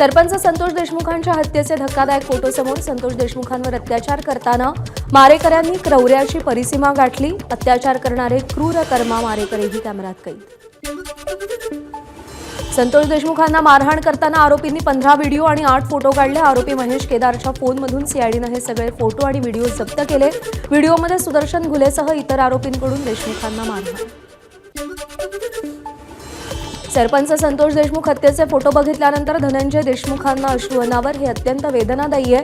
सरपंच संतोष देशमुखांच्या हत्येचे धक्कादायक फोटो समोर. संतोष देशमुखांवर अत्याचार करताना मारेकऱ्यांनी क्रौर्याची परिसीमा गाठली. अत्याचार करणारे क्रूर कर्मा मारेकरीही कॅमेऱ्यात कैद. संतोष देशमुखांना मारहाण करताना आरोपींनी 15 व्हिडिओ आणि 8 फोटो काढले. आरोपी महेश केदारच्या फोनमधून सीआयडीने हे सगळे फोटो आणि व्हिडिओ जप्त केले. व्हिडिओमध्ये सुदर्शन घुलेसह इतर आरोपींकडून देशमुखांना मारहाण. सरपंच संतोष देशमुख हत्येचे फोटो बघितल्यानंतर धनंजय देशमुखांना अश्रू अनावर. हे अत्यंत वेदनादायी आहे.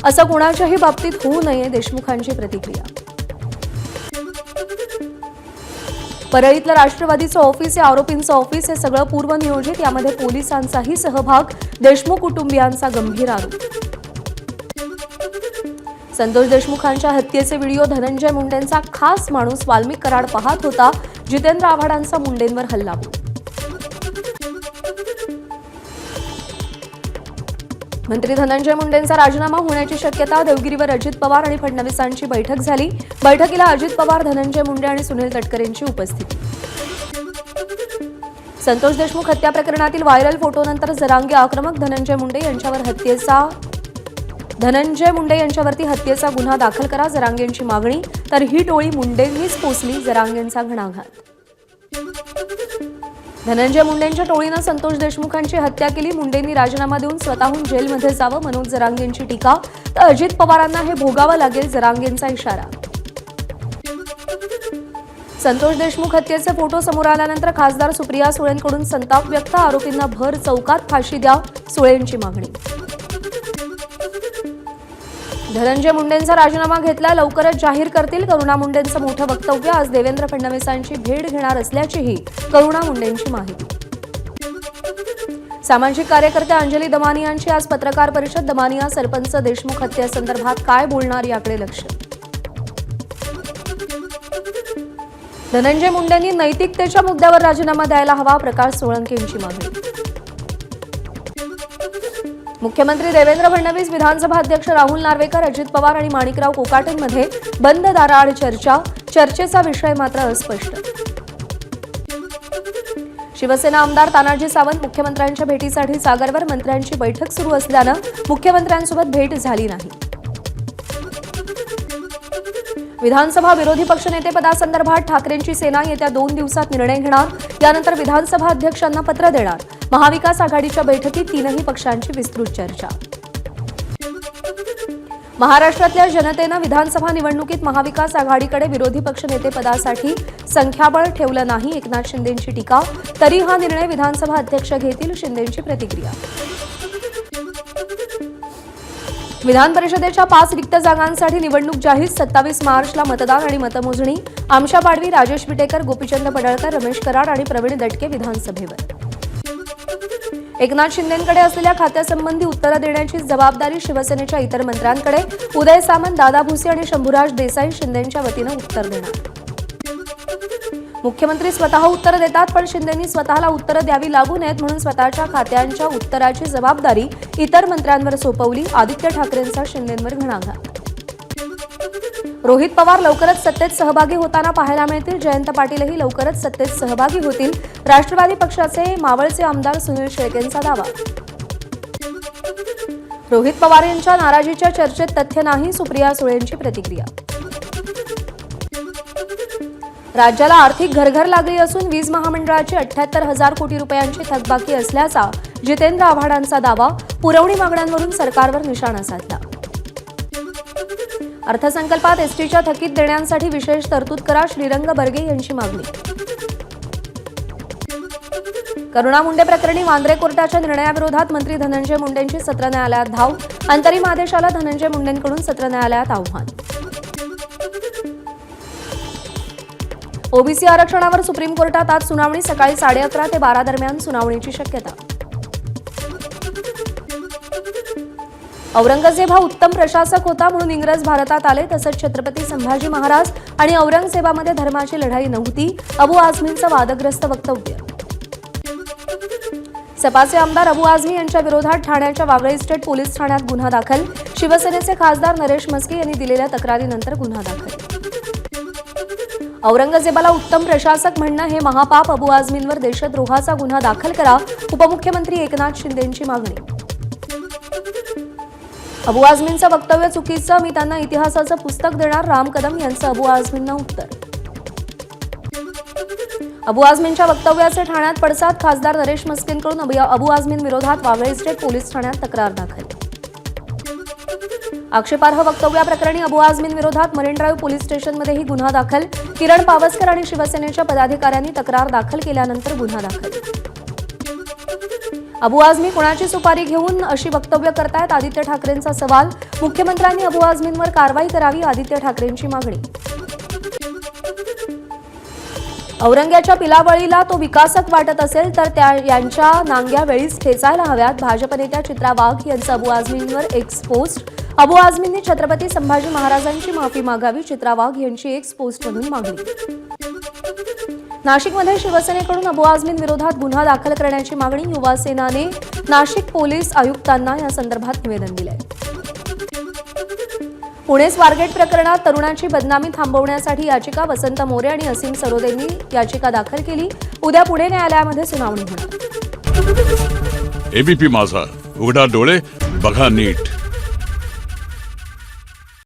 असं कोणाच्याही बाबतीत होऊ नये, देशमुखांची प्रतिक्रिया. परळीतलं राष्ट्रवादीचं ऑफिस, आरोपींचं ऑफिस, हे सगळं पूर्वनियोजित. यामध्ये पोलिसांचाही सहभाग. देशमुख कुटुंबियांचा गंभीर आरोप. संतोष देशमुखांच्या हत्येचे व्हिडिओ. धनंजय मुंडेंचा खास माणूस वाल्मिक कराड पाहत होता. जितेंद्र आव्हाडांचा मुंडेंवर हल्ला. मंत्री धनंजय मुंडेंचा राजीनामा होण्याची शक्यता. देवगिरीवर अजित पवार आणि फडणवीसांची बैठक झाली. बैठकीला अजित पवार, धनंजय मुंडे आणि सुनील तटकरेंची उपस्थिती. संतोष देशमुख हत्या प्रकरणातील व्हायरल फोटोनंतर जरांगे आक्रमक. धनंजय मुंडे यांच्यावरती हत्येचा गुन्हा दाखल करा, जरांगेंची मागणी. तर ही टोळी मुंडेंनीच पोचली, जरांगेंचा घणाघात. धनंजय मुंडेंच्या टोळीनं संतोष देशमुखांची हत्या केली. मुंडेंनी राजीनामा देऊन स्वतःहून जेलमध्ये जावं, मनोज जरांगेंची टीका. तर अजित पवारांना हे भोगावं लागेल, जरांगेंचा इशारा. संतोष देशमुख हत्येचे फोटो समोर आल्यानंतर खासदार सुप्रिया सुळेंकडून संताप व्यक्त. आरोपींना भर चौकात फाशी द्या, सुळेंची मागणी. धनंजय मुंडेंचा राजीनामा घेतला, लवकरच जाहीर करतील. करुणा मुंडेंचं मोठं वक्तव्य. आज देवेंद्र फडणवीसांची भेट घेणार असल्याचीही करुणा मुंडेंची माहिती. सामाजिक कार्यकर्त्या अंजली दमानियांची आज पत्रकार परिषद. दमानिया सरपंच देशमुख हत्येसंदर्भात काय बोलणार, याकडे लक्ष. धनंजय मुंडेंनी नैतिकतेच्या मुद्द्यावर राजीनामा द्यायला हवा, प्रकाश सोळंकेंची मागणी. मुख्यमंत्री देवेंद्र फडणवीस, विधानसभा अध्यक्ष राहुल नार्वेकर, अजित पवार आणि माणिकराव कोकाटेंमध्ये बंद दाराआड चर्चा. चर्चेचा विषय मात्र अस्पष्ट. शिवसेना आमदार तानाजी सावंत मुख्यमंत्र्यांच्या भेटीसाठी सागरवर. मंत्र्यांची बैठक सुरू असल्यानं मुख्यमंत्र्यांसोबत भेट झाली नाही. विधानसभा विरोधी पक्षनेतेपदासंदर्भात ठाकरेंची सेना येत्या 2 दिवसात निर्णय घेणार. यानंतर विधानसभा अध्यक्षांना पत्र देणार. महाविकास आघाडीच्या बैठकीत 3ही पक्षांची विस्तृत चर्चा. महाराष्ट्रातल्या जनतेनं विधानसभा निवडणुकीत महाविकास आघाडीकडे विरोधी पक्षनेतेपदासाठी संख्याबळ ठेवलं नाही, एकनाथ शिंदेंची टीका. तरी हा निर्णय विधानसभा अध्यक्ष घेतील, शिंदेंची प्रतिक्रिया. विधान परिषदेच्या 5 रिक्त जागांसाठी निवडणूक जाहीर. 27 मार्चला मतदान आणि मतमोजणी. आमशा पाडवी, राजेश विटेकर, गोपीचंद पडळकर, रमेश कराड आणि प्रवीण दटके विधानसभेवर. एकनाथ शिंदेंकडे असलेल्या खात्यासंबंधी उत्तरं देण्याची जबाबदारी शिवसेनेच्या इतर मंत्र्यांकडे. उदय सामंत, दादा भुसे आणि शंभूराज देसाई शिंदेंच्या वतीनं उत्तर देणार. मुख्यमंत्री स्वतः उत्तर देतात, पण शिंदेंनी स्वतःला उत्तरं द्यावी लागू नयेत म्हणून स्वतःच्या खात्यांच्या उत्तराची जबाबदारी इतर मंत्र्यांवर सोपवली. आदित्य ठाकरेंचा शिंदेंवर घणाघात. रोहित पवार लवकरच सत्तेत सहभागी होताना पाहायला मिळतील. जयंत पाटीलही लवकरच सत्तेत सहभागी होतील. राष्ट्रवादी पक्षाचे मावळचे आमदार सुनील शेळकेंचा दावा. रोहित पवार यांच्या नाराजीच्या चर्चेत तथ्य नाही, सुप्रिया सुळेंची प्रतिक्रिया. राज्याला आर्थिक घरघर लागली असून वीज महामंडळाची 78,000 कोटी रुपयांची थकबाकी असल्याचा जितेंद्र आव्हाडांचा दावा. पुरवणी मागण्यांवरून सरकारवर निशाणा साधला. अर्थसंकल्पात एसटीच्या थकीत देण्यांसाठी विशेष तरतूद करा, श्रीरंग बर्गे यांची मागणी. करुणा मुंडे प्रकरणी वांद्रे कोर्टाच्या निर्णयाविरोधात मंत्री धनंजय मुंडेंची सत्र न्यायालयात धाव. अंतरिम आदेशाला धनंजय मुंडेंकडून सत्र न्यायालयात आव्हान. ओबीसी आरक्षणावर सुप्रीम कोर्टात आज सुनावणी. सकाळी 11:30 ते 12 दरम्यान सुनावणीची शक्यता. औरंगजेब हा उत्तम प्रशासक होता म्हणून इंग्रज भारतात आले. तसंच छत्रपती संभाजी महाराज आणि औरंगजेबामध्ये धर्माची लढाई नव्हती, अबू आझमींचं वादग्रस्त वक्तव्य. सपाचे आमदार अबू आझमी यांच्या विरोधात ठाण्याच्या वागळे इस्टेट पोलीस ठाण्यात गुन्हा दाखल. शिवसेनेचे खासदार नरेश म्हस्के यांनी दिलेल्या तक्रारीनंतर गुन्हा दाखल. औरंगजेबाला उत्तम प्रशासक म्हणणं हे महापाप. अबू आझमींवर देशद्रोहाचा गुन्हा दाखल करा. उपमुख्यमंत्री एकनाथ शिंदेंची मागणी. अबू आझमींचं वक्तव्य चुकीचं, मी त्यांना इतिहासाचं पुस्तक देणार, राम कदम यांचं अबू आझमींना उत्तर. अबू आझमींच्या वक्तव्याचे ठाण्यात पडसाद, खासदार नरेश मस्किनकडून अबू आझमींविरोधात वागळे इस्टेट पोलीस ठाण्यात तक्रार दाखल. आक्षेपार्ह वक्तव्याप्रकरणी अबू आझमींविरोधात मरीन ड्राईव्ह पोलीस स्टेशनमध्येही गुन्हा दाखल. किरण पावसकर आणि शिवसेनेच्या पदाधिकाऱ्यांनी तक्रार दाखल केल्यानंतर गुन्हा दाखल. अबू आझमी कोणाची सुपारी घेऊन अशी वक्तव्य करतायत, आदित्य ठाकरेंचा सवाल. मुख्यमंत्र्यांनी अबू आझमींवर कारवाई करावी, आदित्य ठाकरेंची मागणी. औरंग्याच्या पिलावळीला तो विकासक वाटत असेल तर यांच्या नांग्या वेळीच ठेचायला हव्यात. भाजप नेत्या चित्रा वाघ यांचं अबू आझमींवर एक्स पोस्ट. अबू आझमींनी छत्रपती संभाजी महाराजांची माफी मागावी, चित्रा वाघ यांची एक्स पोस्टमधून मागणी. नाशिकमध्ये शिवसेनेकडून अबू आझमींविरोधात गुन्हा दाखल करण्याची मागणी. युवा सेनाने नाशिक पोलीस आयुक्तांना या संदर्भात निवेदन दिले. पुणे स्वारगेट प्रकरणात तरुणाची बदनामी थांबवण्यासाठी याचिका. वसंत मोरे आणि असीम सरोदेंनी याचिका दाखल केली. उद्या पुणे न्यायालयामध्ये सुनावणी होणार. एबीपी माझा, उघडा डोळे बघा नीट.